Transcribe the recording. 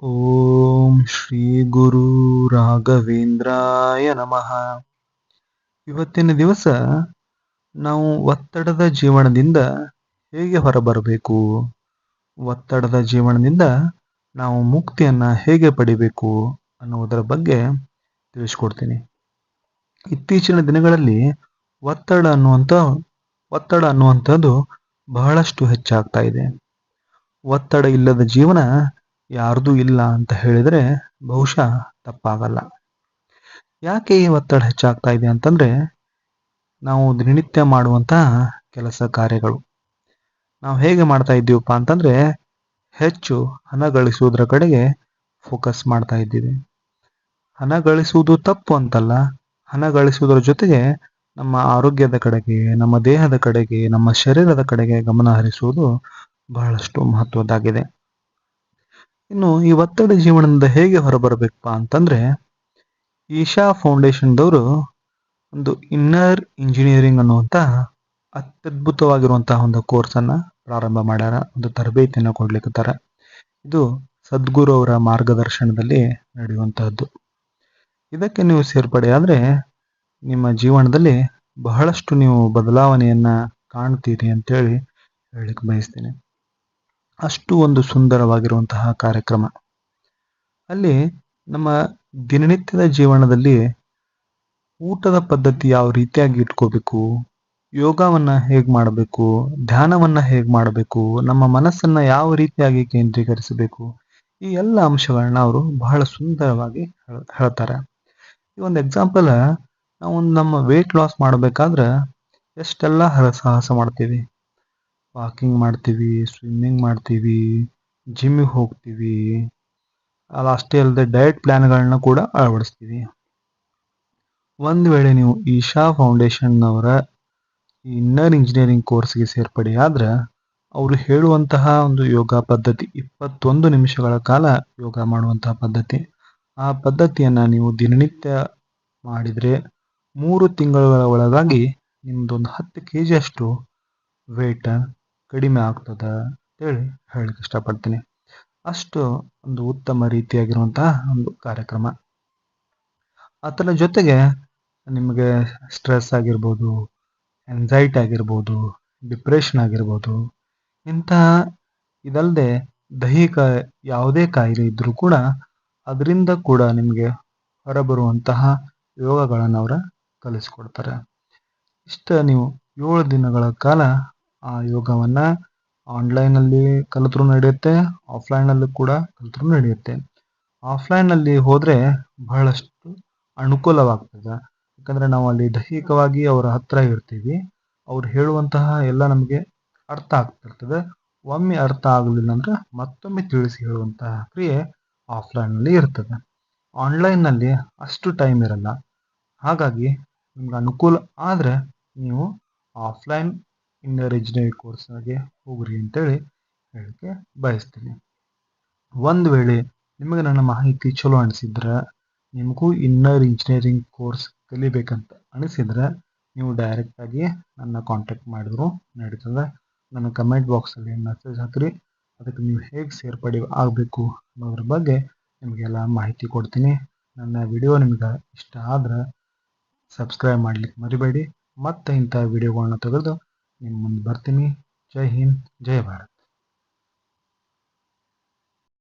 ಓಂ ಶ್ರೀ ಗುರು ರಾಘವೇಂದ್ರಾಯ ನಮಃ. ಇವತ್ತಿನ ದಿವಸ ನಾವು ಒತ್ತಡದ ಜೀವನದಿಂದ ಹೇಗೆ ಹೊರಬರಬೇಕು, ಒತ್ತಡದ ಜೀವನದಿಂದ ನಾವು ಮುಕ್ತಿಯನ್ನು ಹೇಗೆ ಪಡಿಬೇಕು ಅನ್ನುವುದರ ಬಗ್ಗೆ ತಿಳಿಸ್ಕೊಡ್ತೀನಿ. ಇತ್ತೀಚಿನ ದಿನಗಳಲ್ಲಿ ಒತ್ತಡ ಅನ್ನುವಂಥದ್ದು ಬಹಳಷ್ಟು ಹೆಚ್ಚಾಗ್ತಾ ಇದೆ. ಒತ್ತಡ ಇಲ್ಲದ ಜೀವನ ಯಾರ್ದೂ ಇಲ್ಲ ಅಂತ ಹೇಳಿದರೆ ಬಹುಶಃ ತಪ್ಪಾಗಲ್ಲ. ಯಾಕೆ ಈ ಒತ್ತಡ ಹೆಚ್ಚಾಗ್ತಾ ಇದೆ ಅಂತಂದರೆ, ನಾವು ದಿನನಿತ್ಯ ಮಾಡುವಂತಹ ಕೆಲಸ ಕಾರ್ಯಗಳು ನಾವು ಹೇಗೆ ಮಾಡ್ತಾ ಇದ್ದೀವಪ್ಪ ಅಂತಂದರೆ, ಹೆಚ್ಚು ಹಣ ಗಳಿಸುವುದರ ಕಡೆಗೆ ಫೋಕಸ್ ಮಾಡ್ತಾ ಇದ್ದೀವಿ. ಹಣ ಗಳಿಸುವುದು ತಪ್ಪು ಅಂತಲ್ಲ, ಹಣ ಗಳಿಸುವುದರ ಜೊತೆಗೆ ನಮ್ಮ ಆರೋಗ್ಯದ ಕಡೆಗೆ, ನಮ್ಮ ದೇಹದ ಕಡೆಗೆ, ನಮ್ಮ ಶರೀರದ ಕಡೆಗೆ ಗಮನ ಹರಿಸುವುದು ಬಹಳಷ್ಟು ಮಹತ್ವದ್ದಾಗಿದೆ. ಇನ್ನು ಈ ಒತ್ತಡ ಜೀವನದಿಂದ ಹೇಗೆ ಹೊರಬರಬೇಕಪ್ಪ ಅಂತಂದರೆ, ಈಶಾ ಫೌಂಡೇಶನ್ದವರು ಒಂದು ಇನ್ನರ್ ಇಂಜಿನಿಯರಿಂಗ್ ಅನ್ನುವಂಥ ಅತ್ಯದ್ಭುತವಾಗಿರುವಂತಹ ಒಂದು ಕೋರ್ಸನ್ನು ಪ್ರಾರಂಭ ಮಾಡ್ಯಾರ, ಒಂದು ತರಬೇತಿಯನ್ನು ಕೊಡ್ಲಿಕ್ಕತ್ತಾರ. ಇದು ಸದ್ಗುರು ಅವರ ಮಾರ್ಗದರ್ಶನದಲ್ಲಿ ನಡೆಯುವಂತಹದ್ದು. ಇದಕ್ಕೆ ನೀವು ಸೇರ್ಪಡೆಯಾದರೆ ನಿಮ್ಮ ಜೀವನದಲ್ಲಿ ಬಹಳಷ್ಟು ನೀವು ಬದಲಾವಣೆಯನ್ನು ಕಾಣ್ತೀರಿ ಅಂತೇಳಿ ಹೇಳಲಿಕ್ಕೆ ಬಯಸ್ತೀನಿ. ಅಷ್ಟು ಒಂದು ಸುಂದರವಾಗಿರುವಂತಹ ಕಾರ್ಯಕ್ರಮ. ಅಲ್ಲಿ ನಮ್ಮ ದಿನನಿತ್ಯದ ಜೀವನದಲ್ಲಿ ಊಟದ ಪದ್ಧತಿ ಯಾವ ರೀತಿಯಾಗಿ ಇಟ್ಕೋಬೇಕು, ಯೋಗವನ್ನು ಹೇಗೆ ಮಾಡಬೇಕು, ಧ್ಯಾನವನ್ನು ಹೇಗೆ ಮಾಡಬೇಕು, ನಮ್ಮ ಮನಸ್ಸನ್ನು ಯಾವ ರೀತಿಯಾಗಿ ಕೇಂದ್ರೀಕರಿಸಬೇಕು, ಈ ಎಲ್ಲ ಅಂಶಗಳನ್ನ ಅವರು ಬಹಳ ಸುಂದರವಾಗಿ ಹೇಳ್ತಾರೆ. ಈ ಒಂದು ಎಕ್ಸಾಂಪಲ್, ನಾವು ನಮ್ಮ ವೆಯ್ಟ್ ಲಾಸ್ ಮಾಡಬೇಕಾದ್ರೆ ಎಷ್ಟೆಲ್ಲ ಸಾಹಸ ಮಾಡ್ತೀವಿ. ವಾಕಿಂಗ್ ಮಾಡ್ತೀವಿ, ಸ್ವಿಮ್ಮಿಂಗ್ ಮಾಡ್ತೀವಿ, ಜಿಮ್ಮಿಗೆ ಹೋಗ್ತೀವಿ, ಅಷ್ಟೇ ಅಲ್ಲದೆ ಡಯಟ್ ಪ್ಲ್ಯಾನ್ಗಳನ್ನ ಕೂಡ ಅಳವಡಿಸ್ತೀವಿ. ಒಂದು ವೇಳೆ ನೀವು ಈಶಾ ಫೌಂಡೇಶನ್ನವರ ಇನ್ನರ್ ಇಂಜಿನಿಯರಿಂಗ್ ಕೋರ್ಸ್ಗೆ ಸೇರ್ಪಡೆಯಾದ್ರೆ, ಅವರು ಹೇಳುವಂತಹ ಒಂದು ಯೋಗ ಪದ್ಧತಿ 21 ನಿಮಿಷಗಳ ಕಾಲ ಯೋಗ ಮಾಡುವಂತಹ ಪದ್ಧತಿ, ಆ ಪದ್ಧತಿಯನ್ನು ನೀವು ದಿನನಿತ್ಯ ಮಾಡಿದರೆ 3 ತಿಂಗಳ ಒಳಗಾಗಿ ನಿಮ್ಮದೊಂದು 10 kg ಅಷ್ಟು ವೇಟ್ ಕಡಿಮೆ ಆಗ್ತದೆ ಅಂತೇಳಿ ಹೇಳಲಿಕ್ಕೆ ಇಷ್ಟಪಡ್ತೀನಿ. ಅಷ್ಟು ಒಂದು ಉತ್ತಮ ರೀತಿಯಾಗಿರುವಂತಹ ಒಂದು ಕಾರ್ಯಕ್ರಮ. ಅದರ ಜೊತೆಗೆ ನಿಮಗೆ ಸ್ಟ್ರೆಸ್ ಆಗಿರ್ಬೋದು, ಎಂಜೈಟಿ ಆಗಿರ್ಬೋದು, ಡಿಪ್ರೆಷನ್ ಆಗಿರ್ಬೋದು, ಇಂತಹ ಇದಲ್ಲದೆ ದೈಹಿಕ ಯಾವುದೇ ಕಾಯಿಲೆ ಇದ್ದರೂ ಕೂಡ ಅದರಿಂದ ಕೂಡ ನಿಮಗೆ ಹೊರಬರುವಂತಹ ಯೋಗಗಳನ್ನು ಅವರ ಕಲಿಸ್ಕೊಡ್ತಾರೆ. ನೀವು 7 ದಿನಗಳ ಕಾಲ ಆ ಯೋಗವನ್ನು ಆನ್ಲೈನಲ್ಲಿ ಕಲಿತರೂ ನಡೆಯುತ್ತೆ, ಆಫ್ಲೈನಲ್ಲಿ ಕೂಡ ಕಲಿತರೂ ನಡೆಯುತ್ತೆ. ಆಫ್ಲೈನಲ್ಲಿ ಹೋದರೆ ಬಹಳಷ್ಟು ಅನುಕೂಲವಾಗ್ತದೆ. ಯಾಕಂದರೆ ನಾವು ಅಲ್ಲಿ ದೈಹಿಕವಾಗಿ ಅವರ ಹತ್ರ ಇರ್ತೀವಿ, ಅವ್ರು ಹೇಳುವಂತಹ ಎಲ್ಲ ನಮಗೆ ಅರ್ಥ ಆಗ್ತಿರ್ತದೆ. ಒಮ್ಮೆ ಅರ್ಥ ಆಗಲಿಲ್ಲ ಅಂದರೆ ಮತ್ತೊಮ್ಮೆ ತಿಳಿಸಿ ಹೇಳುವಂತಹ ಕ್ರಿಯೆ ಆಫ್ಲೈನಲ್ಲಿ ಇರ್ತದೆ. ಆನ್ಲೈನ್ನಲ್ಲಿ ಅಷ್ಟು ಟೈಮ್ ಇರಲ್ಲ. ಹಾಗಾಗಿ ನಿಮ್ಗೆ ಅನುಕೂಲ ಆದರೆ ನೀವು ಆಫ್ಲೈನ್ ಇನ್ನರ್ ಇಂಜಿನಿಯರಿಂಗ್ ಕೋರ್ಸ್ಗೆ ಹೋಗ್ರಿ ಅಂತೇಳಿ ಹೇಳಕ್ಕೆ ಬಯಸ್ತೀನಿ. ಒಂದು ವೇಳೆ ನಿಮಗೆ ನನ್ನ ಮಾಹಿತಿ ಚಲೋ ಅನಿಸಿದ್ರೆ, ನಿಮಗೂ ಇನ್ನರ್ ಇಂಜಿನಿಯರಿಂಗ್ ಕೋರ್ಸ್ ಕಲಿಬೇಕಂತ ಅನಿಸಿದ್ರೆ, ನೀವು ಡೈರೆಕ್ಟಾಗಿ ನನ್ನ ಕಾಂಟ್ಯಾಕ್ಟ್ ಮಾಡಿದ್ರು ನಡೀತದೆ. ನನ್ನ ಕಮೆಂಟ್ ಬಾಕ್ಸಲ್ಲಿ ಮೆಸೇಜ್ ಹಾಕಿರಿ, ಅದಕ್ಕೆ ನೀವು ಹೇಗೆ ಸೇರ್ಪಡೆ ಆಗಬೇಕು ಅನ್ನೋದ್ರ ಬಗ್ಗೆ ನಿಮಗೆಲ್ಲ ಮಾಹಿತಿ ಕೊಡ್ತೀನಿ. ನನ್ನ ವಿಡಿಯೋ ನಿಮ್ಗೆ ಇಷ್ಟ ಆದ್ರೆ ಸಬ್ಸ್ಕ್ರೈಬ್ ಮಾಡಲಿಕ್ಕೆ ಮರಿಬೇಡಿ. ಮತ್ತೆ ಇಂಥ ವಿಡಿಯೋಗಳನ್ನ ತೆಗೆದು ನಿಮ್ಮ ಮುಂದೆ ಬರ್ತೀನಿ. ಜೈ ಹಿಂದ್, ಜೈ ಭಾರತ್.